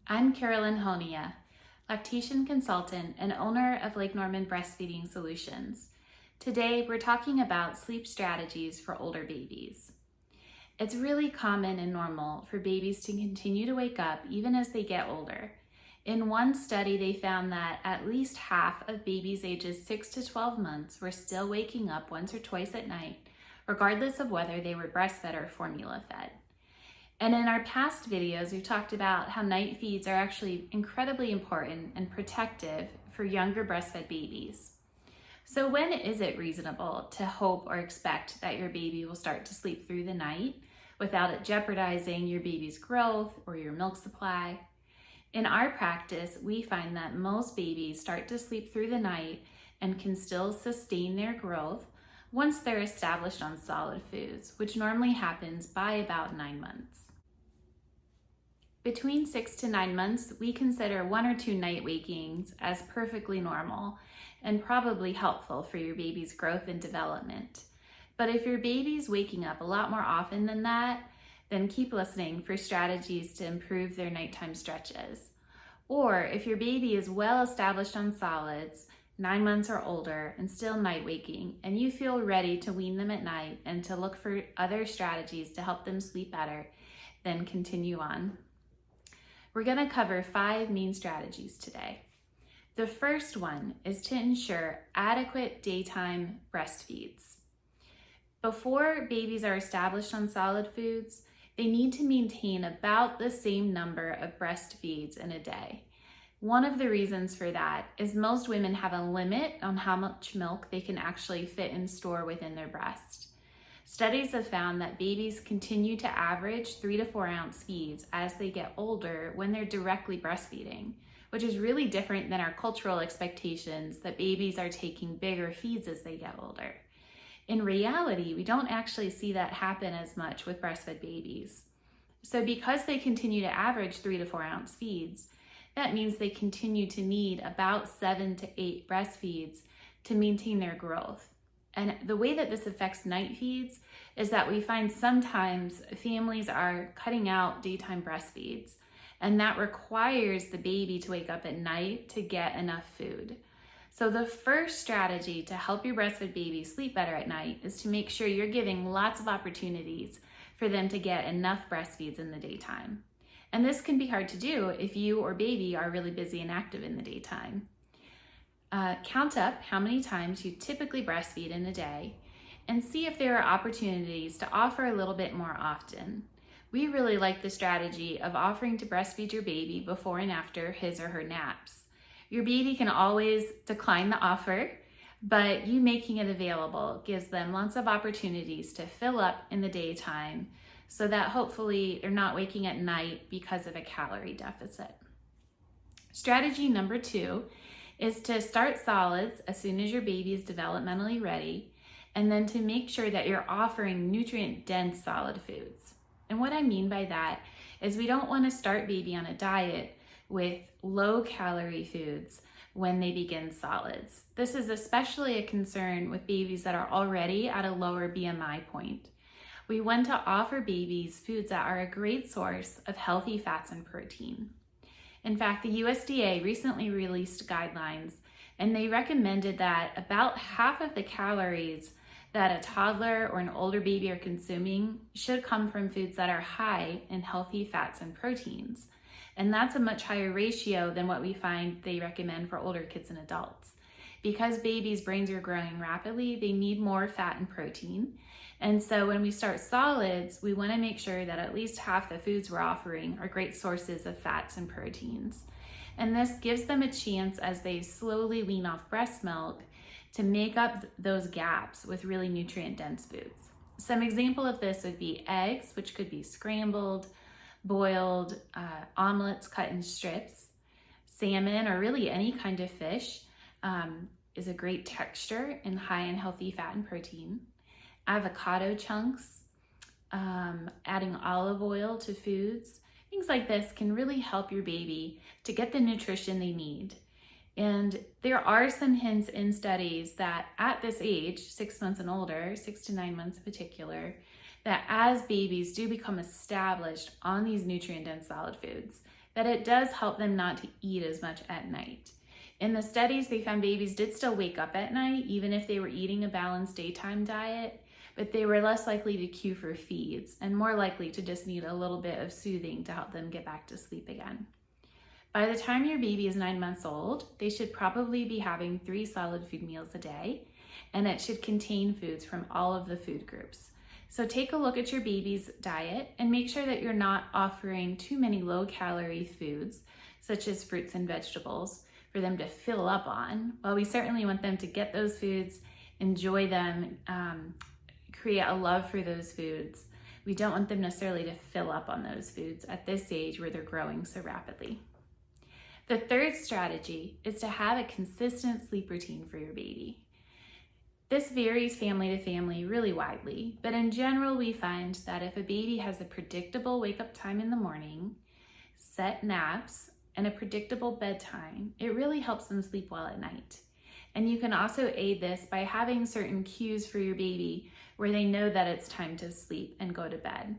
I'm Carolyn Honia, lactation consultant and owner of Lake Norman Breastfeeding Solutions. Today, we're talking about sleep strategies for older babies. It's really common and normal for babies to continue to wake up even as they get older. In one study, they found that at least half of babies ages 6 to 12 months were still waking up once or twice at night, regardless of whether they were breastfed or formula fed. And in our past videos, we've talked about how night feeds are actually incredibly important and protective for younger breastfed babies. So when is it reasonable to hope or expect that your baby will start to sleep through the night without it jeopardizing your baby's growth or your milk supply? In our practice, we find that most babies start to sleep through the night and can still sustain their growth once they're established on solid foods, which normally happens by about 9 months. Between 6 to 9 months, we consider 1 or 2 night wakings as perfectly normal and probably helpful for your baby's growth and development. But if your baby's waking up a lot more often than that, then keep listening for strategies to improve their nighttime stretches. Or if your baby is well established on solids, 9 months or older, and still night waking, and you feel ready to wean them at night and to look for other strategies to help them sleep better, then continue on. We're going to cover 5 main strategies today. The first one is to ensure adequate daytime breastfeeds. Before babies are established on solid foods, they need to maintain about the same number of breastfeeds in a day. One of the reasons for that is most women have a limit on how much milk they can actually fit and store within their breast. Studies have found that babies continue to average 3 to 4 ounce feeds as they get older when they're directly breastfeeding, which is really different than our cultural expectations that babies are taking bigger feeds as they get older. In reality, we don't actually see that happen as much with breastfed babies. So because they continue to average 3 to 4 ounce feeds, that means they continue to need about 7 to 8 breastfeeds to maintain their growth. And the way that this affects night feeds is that we find sometimes families are cutting out daytime breastfeeds, and that requires the baby to wake up at night to get enough food. So the first strategy to help your breastfed baby sleep better at night is to make sure you're giving lots of opportunities for them to get enough breastfeeds in the daytime. And this can be hard to do if you or baby are really busy and active in the daytime. Count up how many times you typically breastfeed in a day and see if there are opportunities to offer a little bit more often. We really like the strategy of offering to breastfeed your baby before and after his or her naps. Your baby can always decline the offer, but you making it available gives them lots of opportunities to fill up in the daytime so that hopefully they're not waking at night because of a calorie deficit. Strategy number 2 is to start solids as soon as your baby is developmentally ready, and then to make sure that you're offering nutrient-dense solid foods. And what I mean by that is we don't want to start baby on a diet with low-calorie foods when they begin solids. This is especially a concern with babies that are already at a lower BMI point. We want to offer babies foods that are a great source of healthy fats and protein. In fact, the USDA recently released guidelines, and they recommended that about half of the calories that a toddler or an older baby are consuming should come from foods that are high in healthy fats and proteins. And that's a much higher ratio than what we find they recommend for older kids and adults. Because babies' brains are growing rapidly, they need more fat and protein. And so when we start solids, we want to make sure that at least half the foods we're offering are great sources of fats and proteins. And this gives them a chance as they slowly wean off breast milk to make up those gaps with really nutrient-dense foods. Some example of this would be eggs, which could be scrambled, boiled, omelets cut in strips, salmon, or really any kind of fish is a great texture and high in healthy fat and protein. Avocado chunks, adding olive oil to foods, things like this can really help your baby to get the nutrition they need. And there are some hints in studies that at this age, 6 months and older, 6 to 9 months in particular, that as babies do become established on these nutrient-dense solid foods, that it does help them not to eat as much at night. In the studies, they found babies did still wake up at night, even if they were eating a balanced daytime diet, but they were less likely to cue for feeds and more likely to just need a little bit of soothing to help them get back to sleep again. By the time your baby is 9 months old, they should probably be having 3 solid food meals a day, and it should contain foods from all of the food groups. So take a look at your baby's diet and make sure that you're not offering too many low-calorie foods, such as fruits and vegetables, for them to fill up on. While we certainly want them to get those foods, enjoy them, create a love for those foods, we don't want them necessarily to fill up on those foods at this age where they're growing so rapidly. The third strategy is to have a consistent sleep routine for your baby. This varies family to family really widely, but in general, we find that if a baby has a predictable wake-up time in the morning, set naps, and a predictable bedtime, it really helps them sleep well at night. And you can also aid this by having certain cues for your baby where they know that it's time to sleep and go to bed.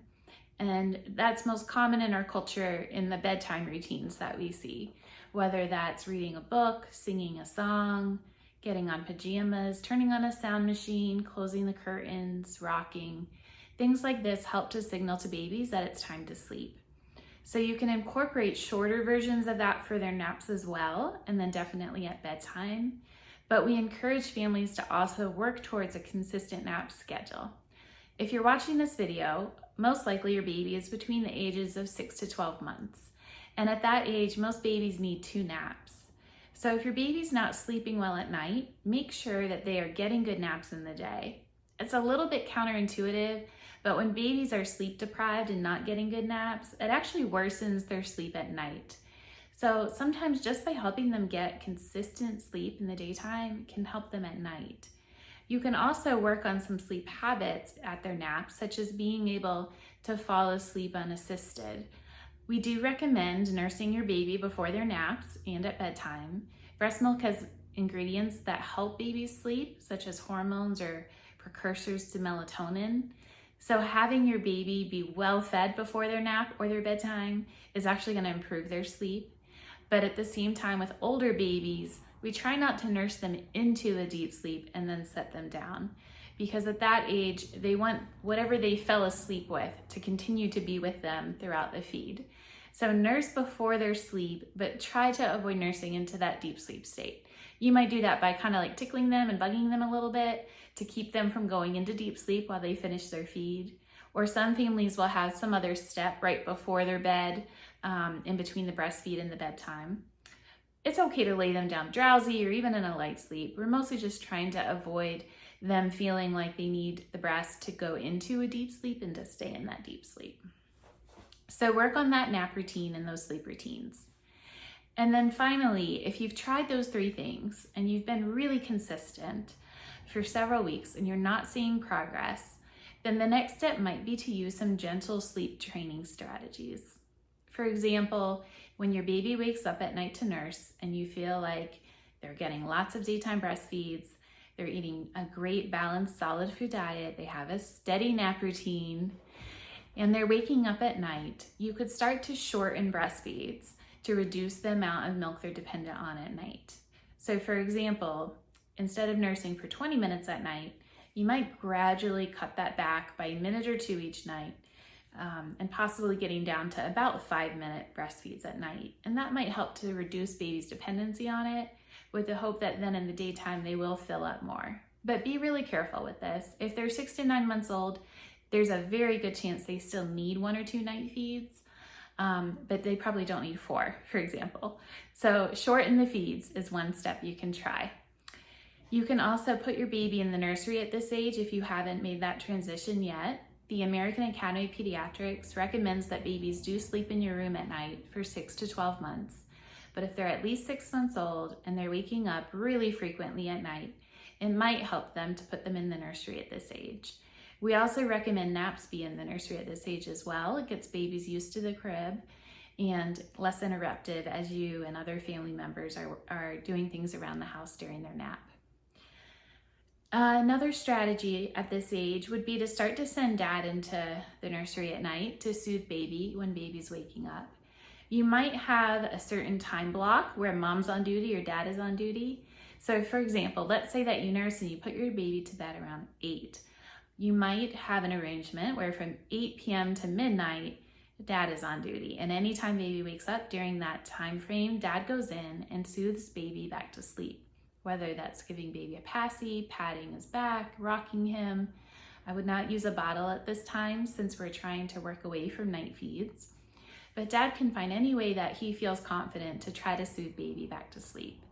And that's most common in our culture in the bedtime routines that we see, whether that's reading a book, singing a song, getting on pajamas, turning on a sound machine, closing the curtains, rocking. Things like this help to signal to babies that it's time to sleep. So you can incorporate shorter versions of that for their naps as well, and then definitely at bedtime. But we encourage families to also work towards a consistent nap schedule. If you're watching this video, most likely your baby is between the ages of 6 to 12 months. And at that age, most babies need 2 naps. So if your baby's not sleeping well at night, make sure that they are getting good naps in the day. It's a little bit counterintuitive, but when babies are sleep deprived and not getting good naps, it actually worsens their sleep at night. So sometimes just by helping them get consistent sleep in the daytime can help them at night. You can also work on some sleep habits at their naps, such as being able to fall asleep unassisted. We do recommend nursing your baby before their naps and at bedtime. Breast milk has ingredients that help babies sleep, such as hormones or precursors to melatonin. So having your baby be well fed before their nap or their bedtime is actually going to improve their sleep. But at the same time, with older babies, we try not to nurse them into a deep sleep and then set them down, because at that age, they want whatever they fell asleep with to continue to be with them throughout the feed. So nurse before their sleep, but try to avoid nursing into that deep sleep state. You might do that by kind of like tickling them and bugging them a little bit to keep them from going into deep sleep while they finish their feed. Or some families will have some other step right before their bed, in between the breastfeed and the bedtime. It's okay to lay them down drowsy or even in a light sleep. We're mostly just trying to avoid them feeling like they need the breast to go into a deep sleep and to stay in that deep sleep. So work on that nap routine and those sleep routines. And then finally, if you've tried those 3 things and you've been really consistent for several weeks and you're not seeing progress, then the next step might be to use some gentle sleep training strategies. For example, when your baby wakes up at night to nurse and you feel like they're getting lots of daytime breastfeeds, they're eating a great balanced solid food diet, they have a steady nap routine, and they're waking up at night, you could start to shorten breastfeeds to reduce the amount of milk they're dependent on at night. So for example, instead of nursing for 20 minutes at night, you might gradually cut that back by a minute or 2 each night, and possibly getting down to about 5-minute breastfeeds at night. And that might help to reduce baby's dependency on it, with the hope that then in the daytime they will fill up more. But be really careful with this. If they're 6 to 9 months old, there's a very good chance they still need 1 or 2 night feeds, but they probably don't need 4, for example. So shorten the feeds is one step you can try. You can also put your baby in the nursery at this age if you haven't made that transition yet. The American Academy of Pediatrics recommends that babies do sleep in your room at night for 6 to 12 months. But if they're at least 6 months old and they're waking up really frequently at night, it might help them to put them in the nursery at this age. We also recommend naps be in the nursery at this age as well. It gets babies used to the crib and less interrupted as you and other family members are doing things around the house during their nap. Another strategy at this age would be to start to send dad into the nursery at night to soothe baby when baby's waking up. You might have a certain time block where mom's on duty or dad is on duty. So for example, let's say that you nurse and you put your baby to bed around 8. You might have an arrangement where from 8 p.m. to midnight, dad is on duty. And anytime baby wakes up during that time frame, dad goes in and soothes baby back to sleep. Whether that's giving baby a passy, patting his back, rocking him. I would not use a bottle at this time since we're trying to work away from night feeds. But dad can find any way that he feels confident to try to soothe baby back to sleep.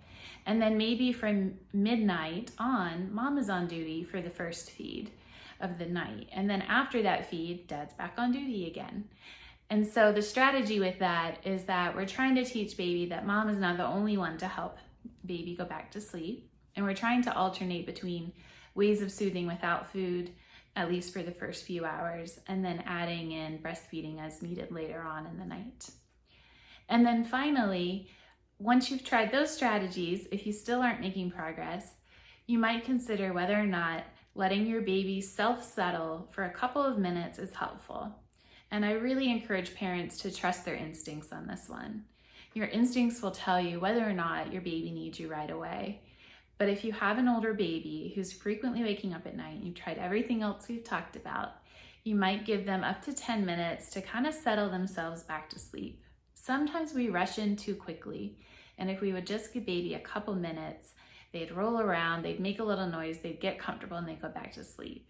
And then maybe from midnight on, mom is on duty for the first feed of the night. And then after that feed, dad's back on duty again. And so the strategy with that is that we're trying to teach baby that mom is not the only one to help baby go back to sleep. And we're trying to alternate between ways of soothing without food, at least for the first few hours, and then adding in breastfeeding as needed later on in the night. And then finally, once you've tried those strategies, if you still aren't making progress, you might consider whether or not letting your baby self-settle for a couple of minutes is helpful. And I really encourage parents to trust their instincts on this one. Your instincts will tell you whether or not your baby needs you right away. But if you have an older baby who's frequently waking up at night, and you've tried everything else we've talked about, you might give them up to 10 minutes to kind of settle themselves back to sleep. Sometimes we rush in too quickly, and if we would just give baby a couple minutes, they'd roll around, they'd make a little noise, they'd get comfortable, and they'd go back to sleep.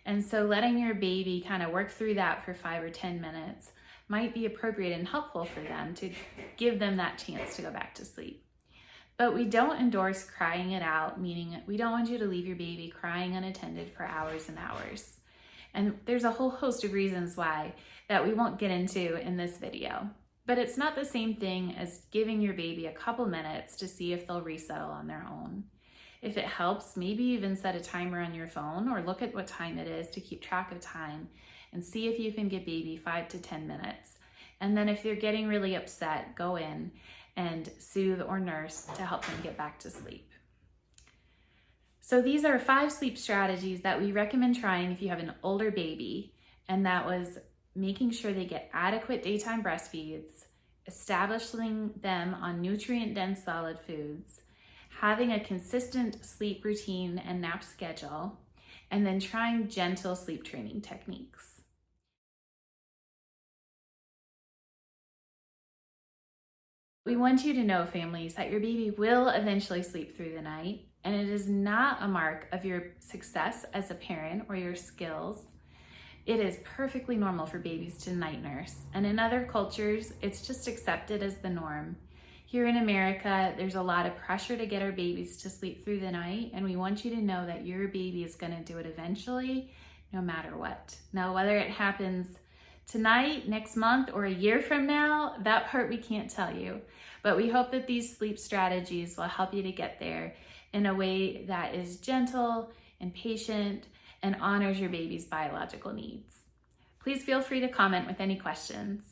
And so letting your baby kind of work through that for 5 or 10 minutes might be appropriate and helpful for them to give them that chance to go back to sleep. But we don't endorse crying it out, meaning we don't want you to leave your baby crying unattended for hours and hours. And there's a whole host of reasons why that we won't get into in this video. But it's not the same thing as giving your baby a couple minutes to see if they'll resettle on their own. If it helps, maybe even set a timer on your phone or look at what time it is to keep track of time and see if you can give baby 5 to 10 minutes. And then if they're getting really upset, go in and soothe or nurse to help them get back to sleep. So these are 5 sleep strategies that we recommend trying if you have an older baby, and that was making sure they get adequate daytime breastfeeds, establishing them on nutrient-dense solid foods, having a consistent sleep routine and nap schedule, and then trying gentle sleep training techniques. We want you to know, families, that your baby will eventually sleep through the night, and it is not a mark of your success as a parent or your skills. It is perfectly normal for babies to night nurse, and in other cultures, it's just accepted as the norm. Here in America, there's a lot of pressure to get our babies to sleep through the night, and we want you to know that your baby is going to do it eventually, no matter what. Now, whether it happens tonight, next month, or a year from now, that part we can't tell you. But we hope that these sleep strategies will help you to get there in a way that is gentle and patient and honors your baby's biological needs. Please feel free to comment with any questions.